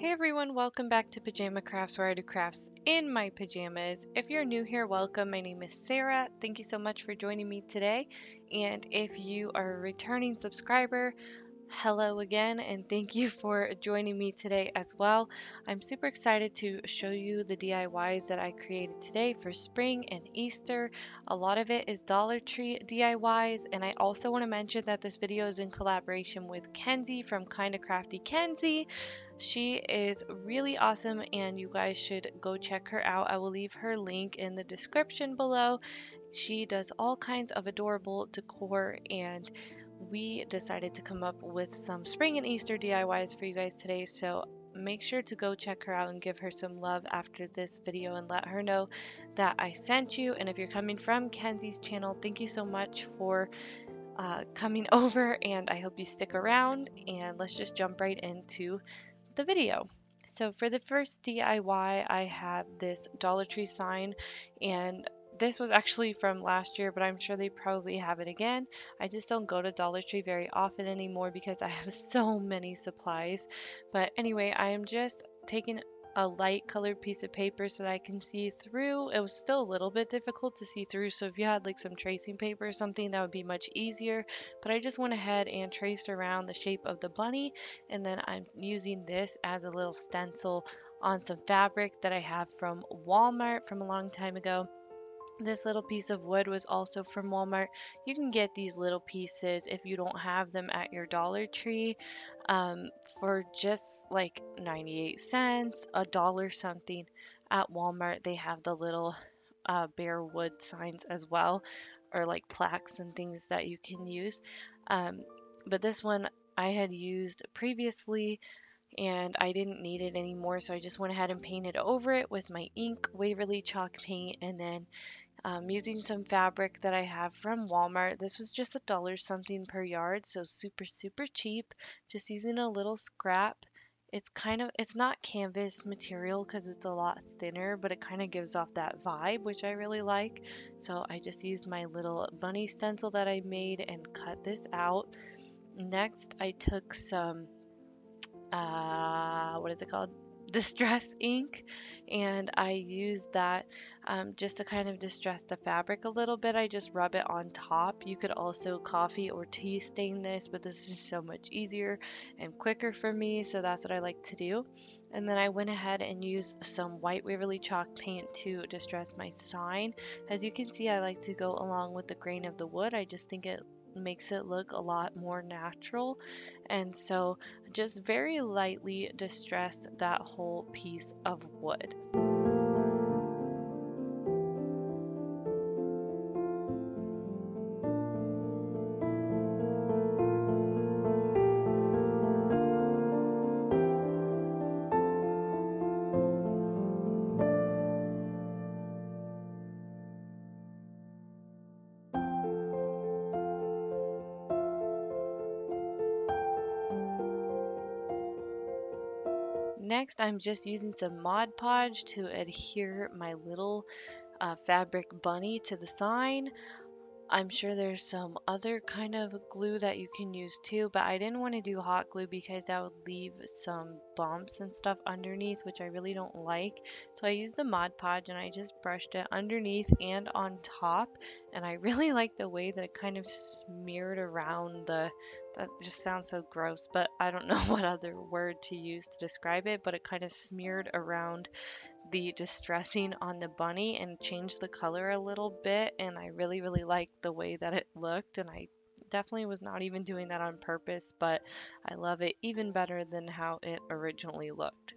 Hey everyone, welcome back to Pajama Crafts, where I do crafts in my pajamas. If you're new here, welcome. My name is Sarah. Thank you so much for joining me today. And if you are a returning subscriber, hello again, and thank you for joining me today as well. I'm super excited to show you the DIYs that I created today for spring and Easter. A lot of it is Dollar Tree DIYs, and I also want to mention that this video is in collaboration with Kenzie from Kinda Crafty Kenzie. She is really awesome, and you guys should go check her out. I will leave her link in the description below. She does all kinds of adorable decor, and we decided to come up with some spring and Easter DIYs for you guys today. So make sure to go check her out and give her some love after this video and let her know that I sent you. And if you're coming from Kenzie's channel, thank you so much for coming over, and I hope you stick around. And let's just jump right into the video. So for the first DIY, I have this Dollar Tree sign, and this was actually from last year, but I'm sure they probably have it again. I just don't go to Dollar Tree very often anymore because I have so many supplies. But anyway, I am just taking a light colored piece of paper so that I can see through. It was still a little bit difficult to see through, so if you had like some tracing paper or something, that would be much easier. But I just went ahead and traced around the shape of the bunny, and then I'm using this as a little stencil on some fabric that I have from Walmart from a long time ago. This little piece of wood was also from Walmart. You can get these little pieces if you don't have them at your Dollar Tree, for just like 98 cents, a dollar something. At Walmart, they have the little bare wood signs as well, or like plaques and things that you can use. Um, but this one I had used previously, and I didn't need it anymore, so I just went ahead and painted over it with my ink Waverly chalk paint, and then using some fabric that I have from Walmart. This was just a dollar something per yard, so super, super cheap. Just using a little scrap. It's not canvas material because it's a lot thinner, but it kind of gives off that vibe, which I really like. So I just used my little bunny stencil that I made and cut this out. Next, I took some what is it called? Distress ink, and I use that just to kind of distress the fabric a little bit. I just rub it on top. You could also coffee or tea stain this, but this is so much easier and quicker for me, so that's what I like to do. And then I went ahead and used some white Waverly chalk paint to distress my sign. As you can see, I like to go along with the grain of the wood. I just think it makes it look a lot more natural, and so just very lightly distress that whole piece of wood. Next, I'm just using some Mod Podge to adhere my little fabric bunny to the sign. I'm sure there's some other kind of glue that you can use too, but I didn't want to do hot glue because that would leave some bumps and stuff underneath, which I really don't like. So I used the Mod Podge and I just brushed it underneath and on top, and I really like the way that it kind of smeared around that just sounds so gross, but I don't know what other word to use to describe it, but it kind of smeared around the distressing on the bunny and changed the color a little bit, and I really liked the way that it looked, and I definitely was not even doing that on purpose, but I love it even better than how it originally looked.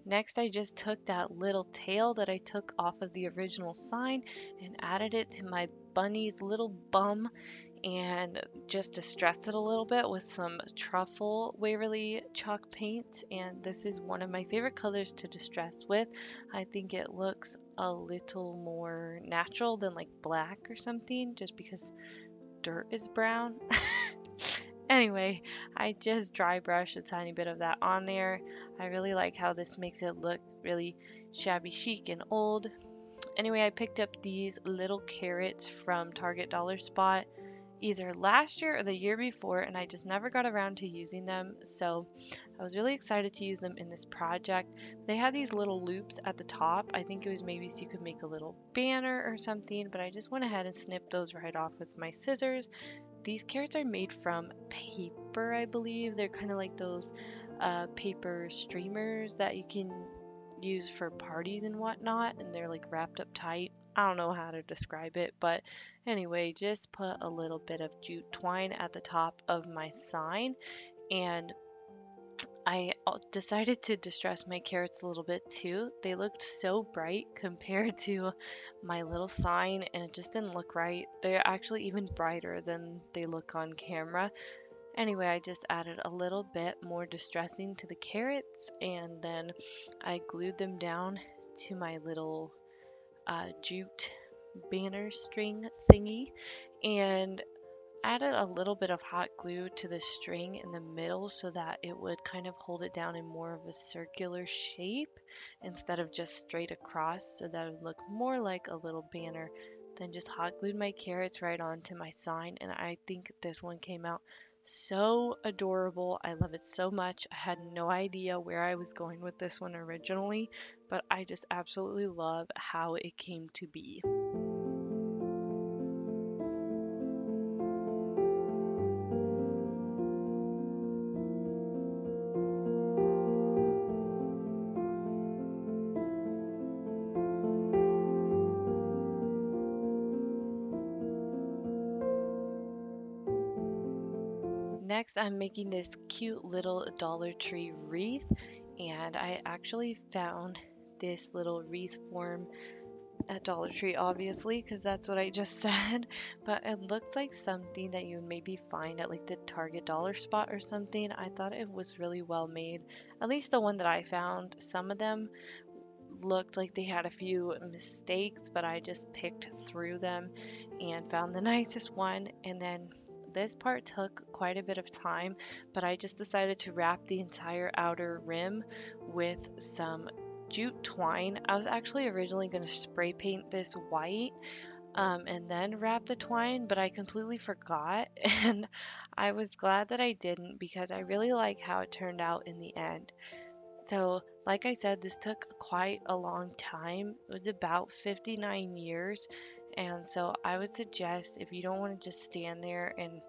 Next, I just took that little tail that I took off of the original sign and added it to my bunny's little bum, and just distressed it a little bit with some truffle Waverly chalk paint. And this is one of my favorite colors to distress with. I think it looks a little more natural than like black or something, just because dirt is brown. Anyway, I just dry brushed a tiny bit of that on there. I really like how this makes it look really shabby chic and old. Anyway, I picked up these little carrots from Target Dollar Spot either last year or the year before, and I just never got around to using them. So I was really excited to use them in this project. They had these little loops at the top. I think it was maybe so you could make a little banner or something, but I just went ahead and snipped those right off with my scissors. These carrots are made from paper, I believe. They're kind of like those paper streamers that you can use for parties and whatnot, and they're like wrapped up tight. I don't know how to describe it, but anyway, just put a little bit of jute twine at the top of my sign, and I decided to distress my carrots a little bit too. They looked so bright compared to my little sign, and it just didn't look right. They're actually even brighter than they look on camera. Anyway, I just added a little bit more distressing to the carrots, and then I glued them down to my little jute banner string thingy, and added a little bit of hot glue to the string in the middle so that it would kind of hold it down in more of a circular shape instead of just straight across, so that it would look more like a little banner. Then just hot glued my carrots right onto my sign, and I think this one came out so adorable. I love it so much. I had no idea where I was going with this one originally, but I just absolutely love how it came to be. Next, I'm making this cute little Dollar Tree wreath, and I actually found this little wreath form at Dollar Tree, obviously, because that's what I just said, but it looked like something that you would maybe find at like the Target Dollar Spot or something. I thought it was really well made, at least the one that I found. Some of them looked like they had a few mistakes, but I just picked through them and found the nicest one. And then this part took quite a bit of time, but I just decided to wrap the entire outer rim with some jute twine. I was actually originally going to spray paint this white and then wrap the twine, but I completely forgot. And I was glad that I didn't because I really like how it turned out in the end. So, like I said, this took quite a long time. It was about 59 years. And so I would suggest if you don't want to just stand there and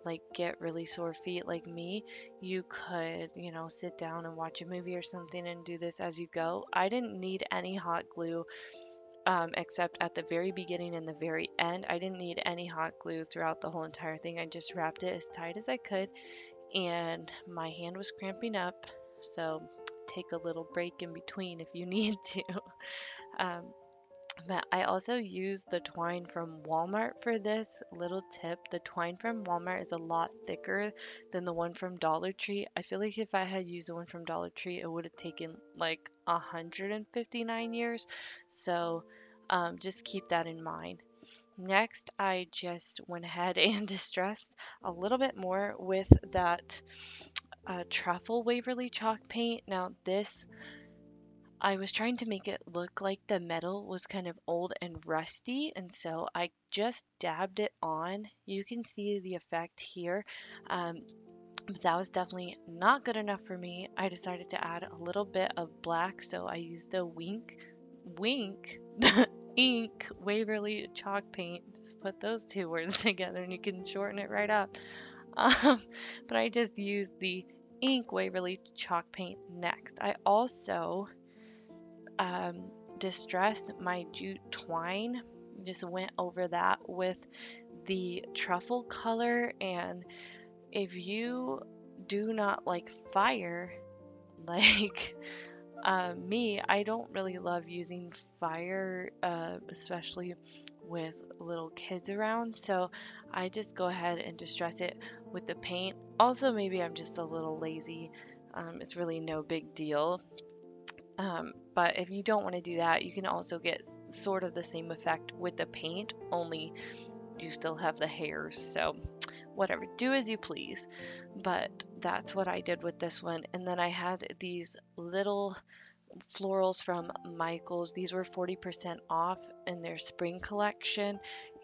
like get really sore feet like me, you could, sit down and watch a movie or something and do this as you go. I didn't need any hot glue except at the very beginning and the very end. I didn't need any hot glue throughout the whole entire thing. I just wrapped it as tight as I could, and my hand was cramping up, so take a little break in between if you need to. Um, but I also used the twine from Walmart for this little tip. The twine from Walmart is a lot thicker than the one from Dollar Tree. I feel like if I had used the one from Dollar Tree, it would have taken like 159 years. So just keep that in mind. Next, I just went ahead and distressed a little bit more with that truffle Waverly chalk paint. Now, this I was trying to make it look like the metal was kind of old and rusty, and so I just dabbed it on. You can see the effect here, but that was definitely not good enough for me. I decided to add a little bit of black, so I used the wink, ink Waverly chalk paint. Just put those two words together, and you can shorten it right up. Um, but I just used the ink Waverly chalk paint next. I also um, distressed my jute twine. Just went over that with the truffle color. And if you do not like fire, like me, I don't really love using fire, especially with little kids around. So I just go ahead and distress it with the paint. Also, maybe I'm just a little lazy. It's really no big deal. But if you don't want to do that, you can also get sort of the same effect with the paint, only you still have the hairs. So whatever, do as you please. But that's what I did with this one. And then I had these little florals from Michaels. These were 40% off in their spring collection,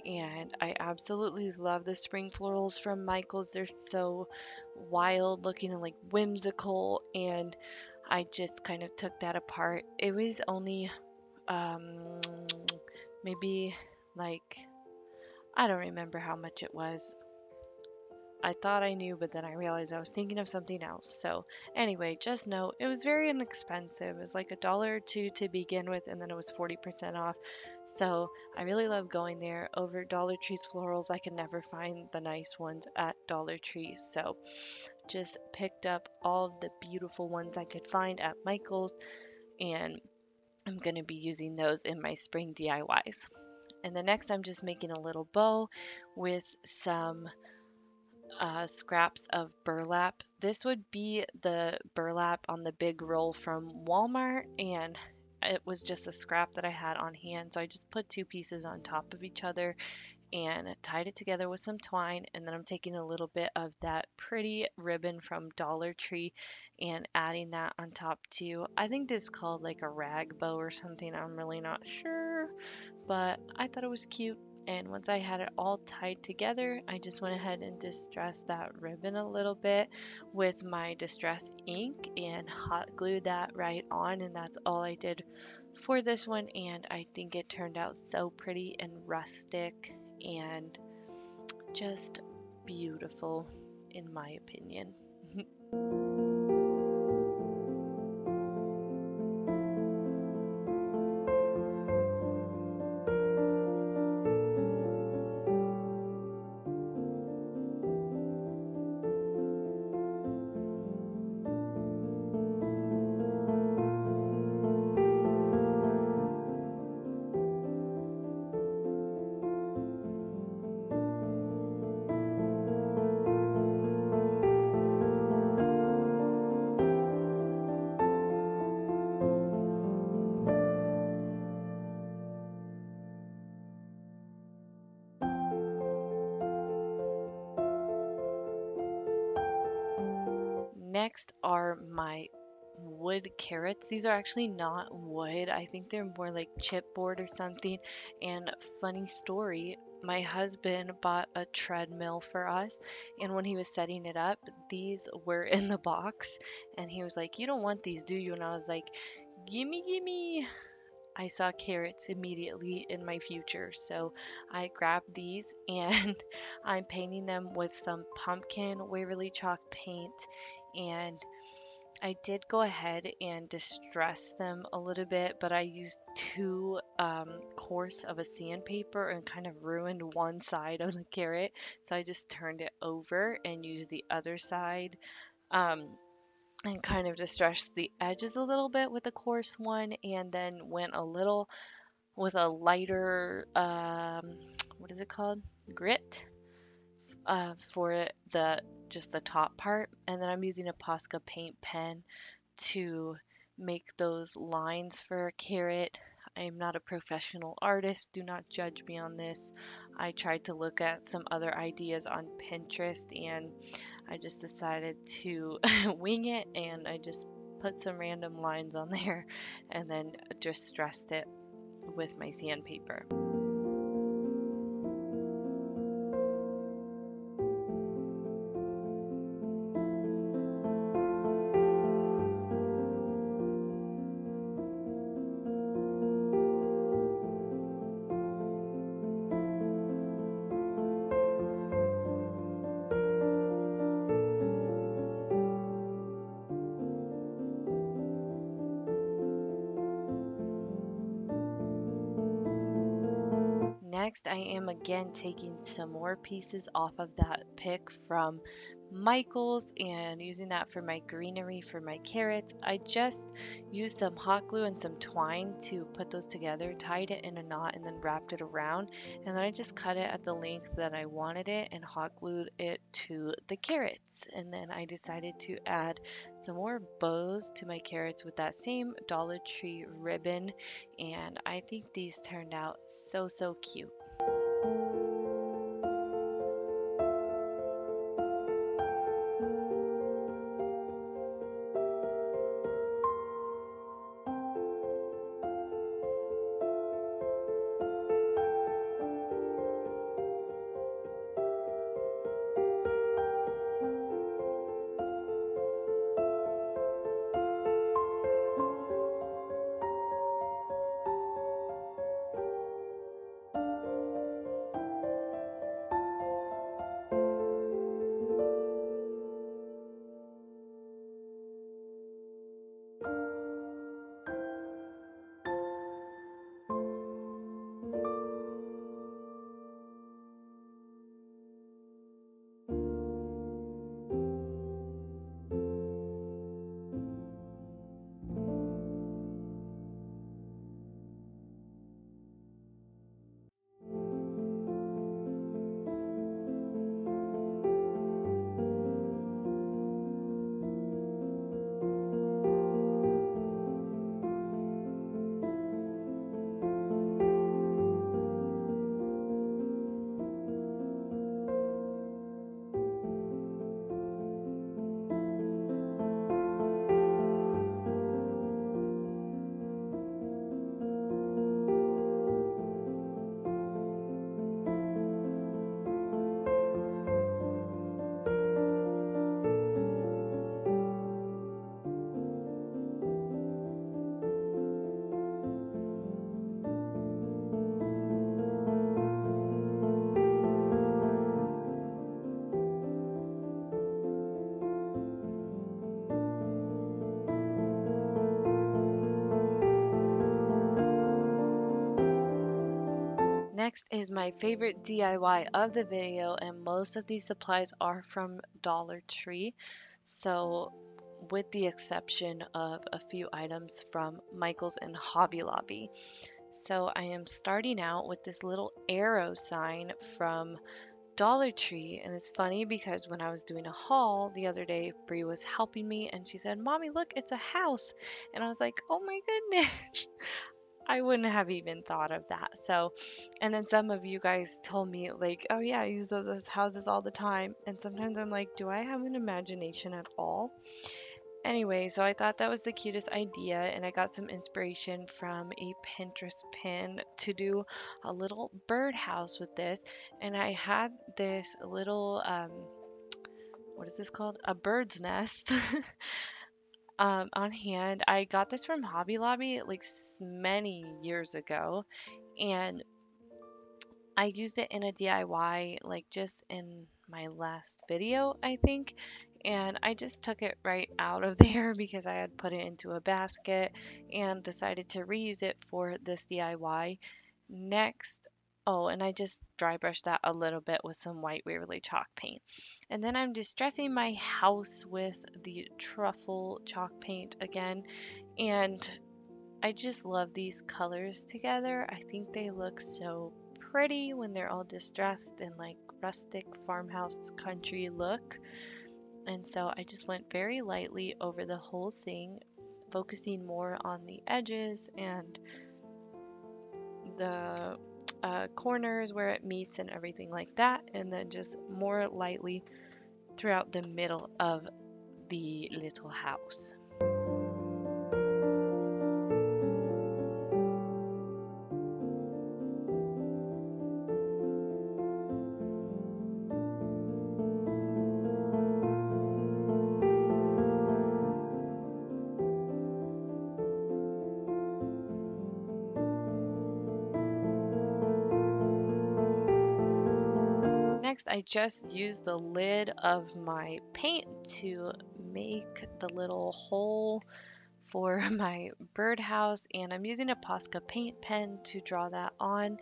and I absolutely love the spring florals from Michaels. They're so wild looking and like whimsical, and I just kind of took that apart. It was only um, maybe like, I don't remember how much it was. I thought I knew, but then I realized I was thinking of something else. So, anyway, just know it was very inexpensive. It was like $1 or $2 to begin with, and then it was 40% off. So, I really love going there. Over Dollar Tree's florals, I can never find the nice ones at Dollar Tree. So, just picked up all of the beautiful ones I could find at Michael's, and I'm going to be using those in my spring DIYs. And the next, I'm just making a little bow with some scraps of burlap. This would be the burlap on the big roll from Walmart, and it was just a scrap that I had on hand. So I just put two pieces on top of each other and tied it together with some twine. And then I'm taking a little bit of that pretty ribbon from Dollar Tree and adding that on top too. I think this is called like a rag bow or something. I'm really not sure, but I thought it was cute. And once I had it all tied together, I just went ahead and distressed that ribbon a little bit with my distress ink and hot glued that right on. And that's all I did for this one. And I think it turned out so pretty and rustic and just beautiful, in my opinion. Next are my wood carrots. These are actually not wood. I think they're more like chipboard or something. And funny story, my husband bought a treadmill for us, and when he was setting it up, these were in the box, and he was like, "You don't want these, do you?" And I was like, "Gimme, gimme." I saw carrots immediately in my future, so I grabbed these and I'm painting them with some pumpkin Waverly chalk paint, and I did go ahead and distress them a little bit, but I used too coarse of a sandpaper and kind of ruined one side of the carrot. So I just turned it over and used the other side, um, and kind of distressed the edges a little bit with the coarse one, and then went a little with a lighter, what is it called? Grit, for the just the top part. And then I'm using a Posca paint pen to make those lines for a carrot. I am not a professional artist. Do not judge me on this. I tried to look at some other ideas on Pinterest, and I just decided to wing it, and I just put some random lines on there and then just stressed it with my sandpaper. Next, I am again taking some more pieces off of that pick from Michael's and using that for my greenery for my carrots. I just used some hot glue and some twine to put those together, tied it in a knot, and then wrapped it around. And then I just cut it at the length that I wanted it and hot glued it to the carrots. And then I decided to add some more bows to my carrots with that same Dollar Tree ribbon, and I think these turned out so cute. Next is my favorite DIY of the video, and most of these supplies are from Dollar Tree. So, with the exception of a few items from Michael's and Hobby Lobby. So, I am starting out with this little arrow sign from Dollar Tree, and it's funny because when I was doing a haul the other day, Bree was helping me and she said, "Mommy, look, it's a house." And I was like, "Oh my goodness." I wouldn't have even thought of that. So, and then some of you guys told me, like, "Oh yeah, I use those as houses all the time." And sometimes I'm like, "Do I have an imagination at all?" Anyway, so I thought that was the cutest idea, and I got some inspiration from a Pinterest pin to do a little birdhouse with this. And I had this little, what is this called? A bird's nest. On hand. I got this from Hobby Lobby like many years ago, and I used it in a DIY like just in my last video, I think. And I just took it right out of there because I had put it into a basket and decided to reuse it for this DIY. Next, oh, and I just dry brushed that a little bit with some white Waverly chalk paint. And then I'm distressing my house with the truffle chalk paint again. And I just love these colors together. I think they look so pretty when they're all distressed in like rustic farmhouse country look. And so I just went very lightly over the whole thing, focusing more on the edges and the corners where it meets and everything like that, and then just more lightly throughout the middle of the little house. Next, I just used the lid of my paint to make the little hole for my birdhouse, and I'm using a Posca paint pen to draw that on.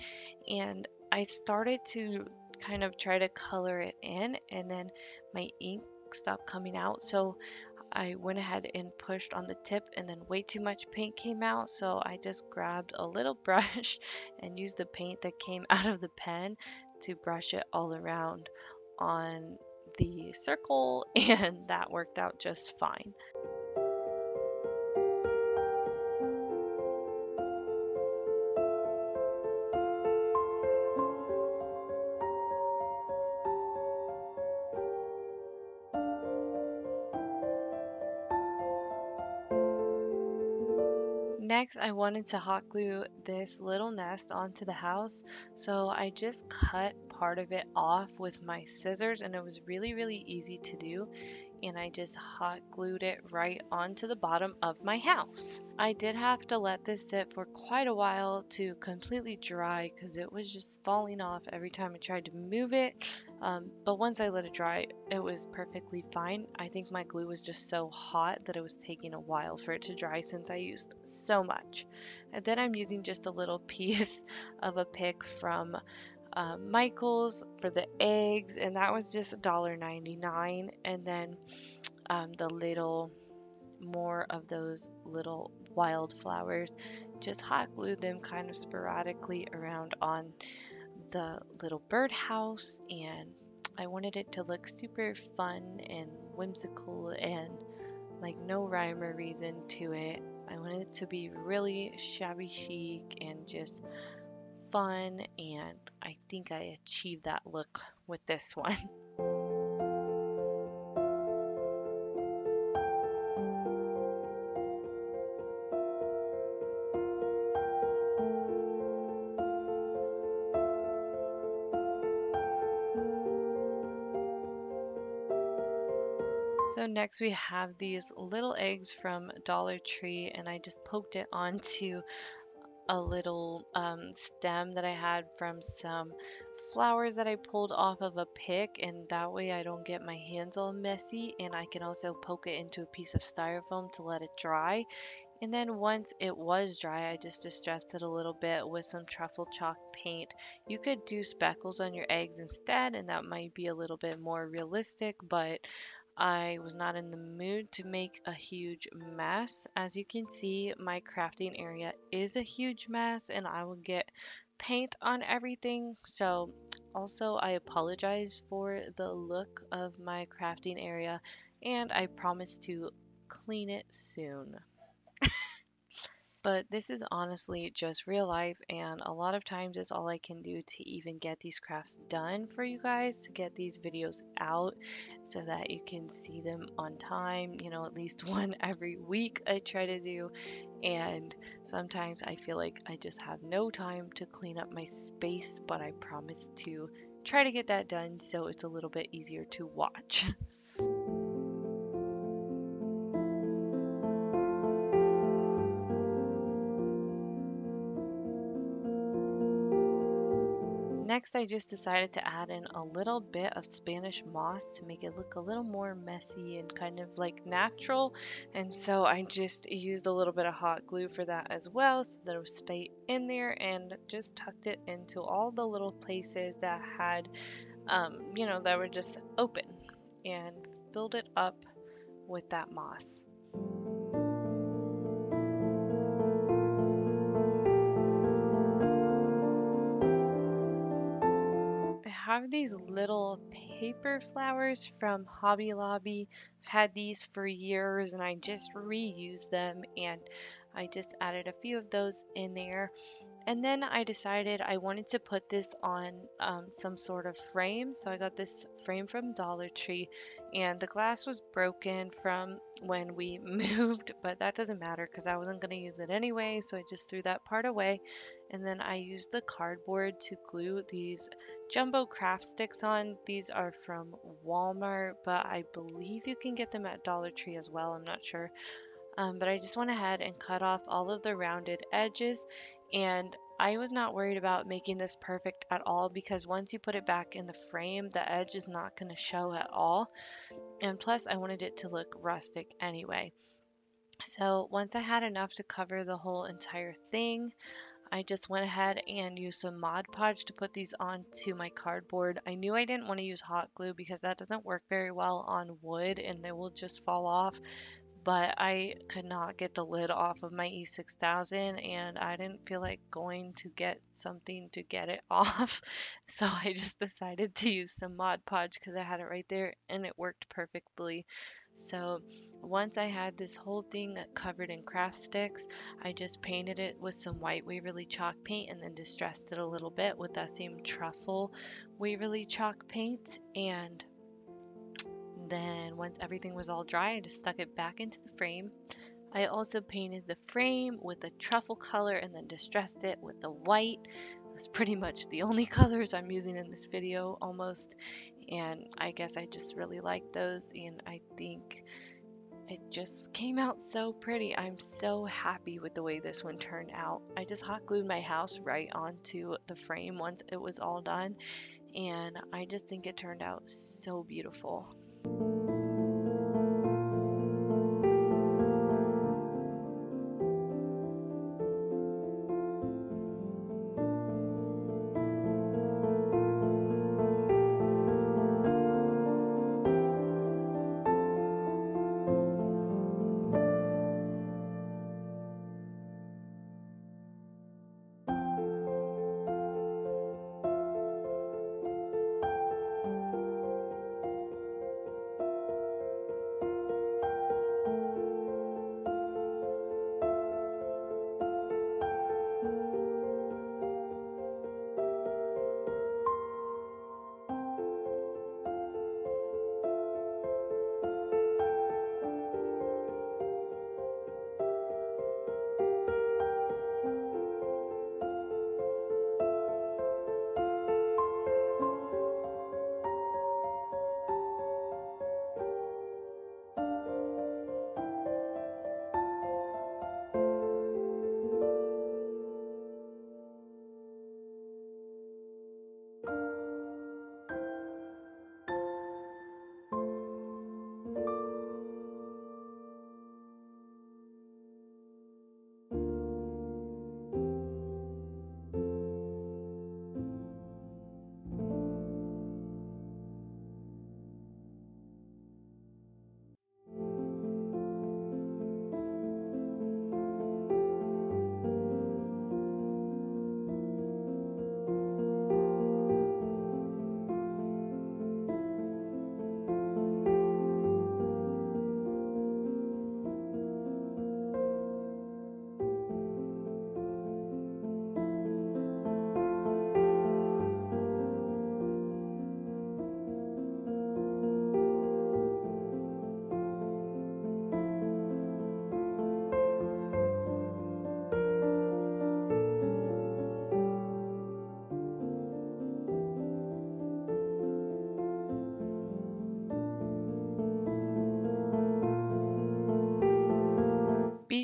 And I started to kind of try to color it in, and then my ink stopped coming out. So I went ahead and pushed on the tip, and then way too much paint came out. So I just grabbed a little brush and used the paint that came out of the pen to brush it all around on the circle, and that worked out just fine. Next, I wanted to hot glue this little nest onto the house, so I just cut part of it off with my scissors, and it was really, really easy to do. And I just hot glued it right onto the bottom of my house. I did have to let this sit for quite a while to completely dry because it was just falling off every time I tried to move it. But once I let it dry, it was perfectly fine. I think my glue was just so hot that it was taking a while for it to dry since I used so much. And then I'm using just a little piece of a pick from Michael's for the eggs, and that was just $1.99. And then the little more of those little wildflowers, just hot glued them kind of sporadically around on the little birdhouse, and I wanted it to look super fun and whimsical and like no rhyme or reason to it. I wanted it to be really shabby chic and just fun, and I think I achieved that look with this one. So next we have these little eggs from Dollar Tree, and I just poked it onto a little stem that I had from some flowers that I pulled off of a pick, and that way I don't get my hands all messy, and I can also poke it into a piece of styrofoam to let it dry. And then once it was dry, I just distressed it a little bit with some truffle chalk paint. You could do speckles on your eggs instead, and that might be a little bit more realistic, but I was not in the mood to make a huge mess. As you can see, my crafting area is a huge mess, and I will get paint on everything. So, also, I apologize for the look of my crafting area, and I promise to clean it soon. But this is honestly just real life, and a lot of times it's all I can do to even get these crafts done for you guys, to get these videos out so that you can see them on time, at least one every week I try to do. And sometimes I feel like I just have no time to clean up my space, but I promise to try to get that done so it's a little bit easier to watch. Next, I just decided to add in a little bit of Spanish moss to make it look a little more messy and kind of like natural. And so I just used a little bit of hot glue for that as well so that it would stay in there, and just tucked it into all the little places that had, that were just open, and filled it up with that moss. I have these little paper flowers from Hobby Lobby. I've had these for years and I just reuse them, and I just added a few of those in there. And then I decided I wanted to put this on some sort of frame. So I got this frame from Dollar Tree, and the glass was broken from when we moved, but that doesn't matter because I wasn't going to use it anyway. So I just threw that part away. And then I used the cardboard to glue these jumbo craft sticks on. These are from Walmart, but I believe you can get them at Dollar Tree as well. I'm not sure. But I just went ahead and cut off all of the rounded edges, and I was not worried about making this perfect at all because once you put it back in the frame, the edge is not going to show at all. And plus, I wanted it to look rustic anyway. So once I had enough to cover the whole entire thing, I just went ahead and used some Mod Podge to put these onto my cardboard. I knew I didn't want to use hot glue because that doesn't work very well on wood and they will just fall off, but I could not get the lid off of my E6000 and I didn't feel like going to get something to get it off. So I just decided to use some Mod Podge because I had it right there and it worked perfectly. So once I had this whole thing covered in craft sticks, I just painted it with some white Waverly chalk paint and then distressed it a little bit with that same truffle Waverly chalk paint. And then once everything was all dry, I just stuck it back into the frame. I also painted the frame with a truffle color and then distressed it with the white. That's pretty much the only colors I'm using in this video almost. And I guess I just really like those, and I think it just came out so pretty. I'm so happy with the way this one turned out. I just hot glued my house right onto the frame once it was all done, and I just think it turned out so beautiful.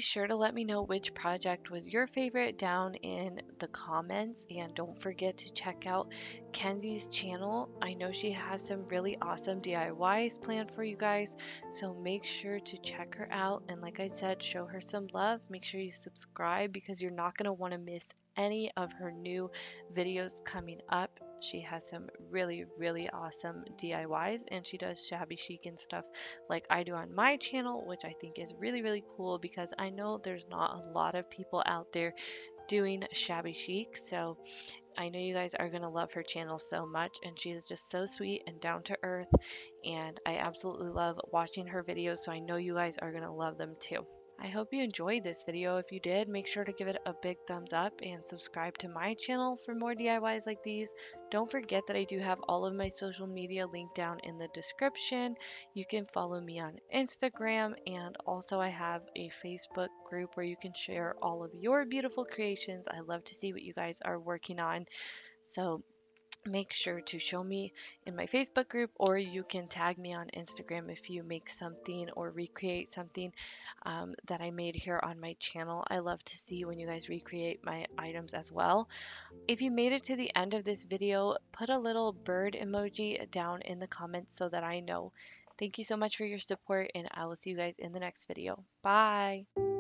sure to let me know which project was your favorite down in the comments. And don't forget to check out Kenzie's channel. I know she has some really awesome DIYs planned for you guys. So make sure to check her out. And like I said, show her some love. Make sure you subscribe because you're not going to want to miss any of her new videos coming up. She has some really, really awesome DIYs, and she does shabby chic and stuff like I do on my channel, which I think is really, really cool because I know there's not a lot of people out there doing shabby chic. So I know you guys are going to love her channel so much, and she is just so sweet and down to earth. And I absolutely love watching her videos, so I know you guys are going to love them too. I hope you enjoyed this video. If you did, make sure to give it a big thumbs up and subscribe to my channel for more DIYs like these. Don't forget that I do have all of my social media linked down in the description. You can follow me on Instagram, and also I have a Facebook group where you can share all of your beautiful creations. I love to see what you guys are working on. So make sure to show me in my Facebook group, or you can tag me on Instagram if you make something or recreate something that I made here on my channel. I love to see when you guys recreate my items as well. If you made it to the end of this video, put a little bird emoji down in the comments so that I know. Thank you so much for your support, and I will see you guys in the next video. Bye!